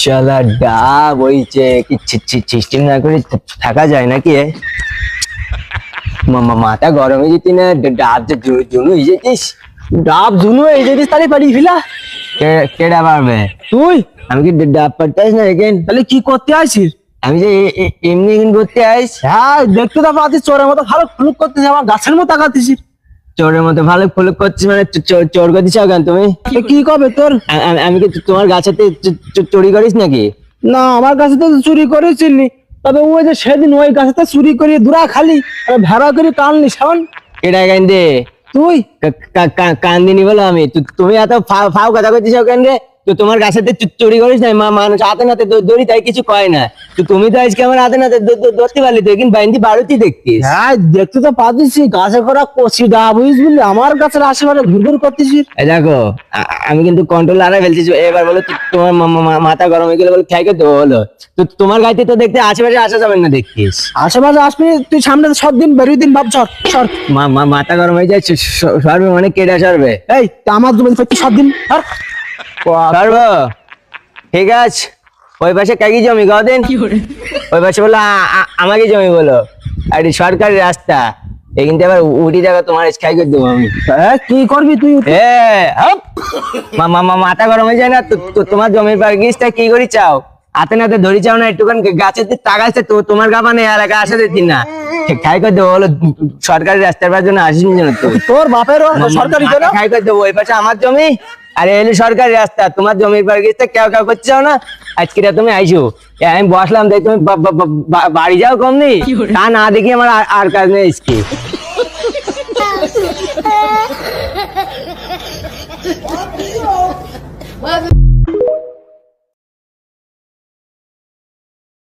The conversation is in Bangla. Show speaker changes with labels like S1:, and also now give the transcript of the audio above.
S1: শালা ডাব হইছে কি সিস্টেম না করে থাকা যায় নাকি? মাথা গরম হয়ে যেতি না? ডাব যে জুনু হয়ে যেতিস,
S2: ডাব জুনু এই যেদিস তাহলে পারি ফিলা।
S1: কেডা পারবে?
S2: তুই
S1: আমি কি ডাব পারতাস না এখান?
S2: তাহলে কি করতে আইছিস?
S1: আমি যে এমনি এখান করতে আইস।
S2: হ্যাঁ দেখতে তো পাচ্ছিস চোরের মতো ভালো ফুলুক করতেছিস, আমার গাছের মতো তাকাতিস।
S1: চোরের মতো ভালো ফুলুক করছিস মানে চোর করছিস কেন তুমি?
S2: কি কবে তোর?
S1: আমি কি তোমার গাছেতে চুরি করিস নাকি?
S2: না আমার কাছে তো চুরি করেছিলি, তবে ওই যে সেদিন ওই গাছে চুরি করে দুরা খালি ভেড়া করে কানলি সামন।
S1: কেডা এখান দে?
S2: তুই
S1: কান্দিনি বলো আমি? তুমি এত ফাও কথা করছিস কেন রে? তো তোমার গাছেতে চুরি করিস না? মানুষ হাতে নাতে দড়ি তাই কিছু কয় না। তো তুমি তো আজকে আমার হাতে নাতে ধরতে পারলি, তো কিন্তু বাইন্দি বাড়তি দেখতিস।
S2: হ্যাঁ দেখতে তো পাচ্ছিস গাছে করা কচি ডাব বুঝলি, আমার গাছের আশেপাশে ঘুরঘুর করতেছিস।
S1: এই দেখো আমি কিন্তু কন্ট্রোল হারাই ফেলছি। এবার বলো তোমার মাথা গরম হয়ে গেলে বলো খাই করতে বলো। তো তোমার গাড়িতে তো দেখতে আশেপাশে আসা যাবে না দেখতিস।
S2: আশেপাশে আসবি তুই, সামনে সব দিন বেরোই দিন ভাব সর সর।
S1: মাথা গরম হয়ে যায় সরবে মানে কেডা সরবে?
S2: এই তা আমার জমি তুই সব দিন সর।
S1: সরব ঠিক আছে। ওই পাশে কাকি জমি গাও দেন, ওই পাশে বলো আমাকে জমি বলো। আর সরকারি রাস্তা এখান থেকে আবার উঠি যাবে, তোমার খাই করে দেবো আমি।
S2: কি করবি তুই?
S1: মাথা গরম হয়ে যায় না? তোমার জমির পার গিয়েছটা কি করি চাও? হাতে নাতে ধরি চাও না? একটুখান গাছের তাকাচ্ছে তো তোমার গা মানে এলাকা আসা দিতি না, খাই করে দেবো বলো। সরকারি রাস্তার পার জন্য আসিনি যেন তো
S2: তোর বাপেরও সরকারি জমি।
S1: খাই করে দেবো। ওই পাশে আমার জমি আর এলো সরকারি রাস্তা, তোমার জমির পার গিয়েছে কেউ কেউ করতে চাও না। আজকে তুমি আইসো, আমি বসলাম দেখ তুমি বাড়ি যাও কমনি, তা না দেখি আমার আর কাজ নেই আজকে।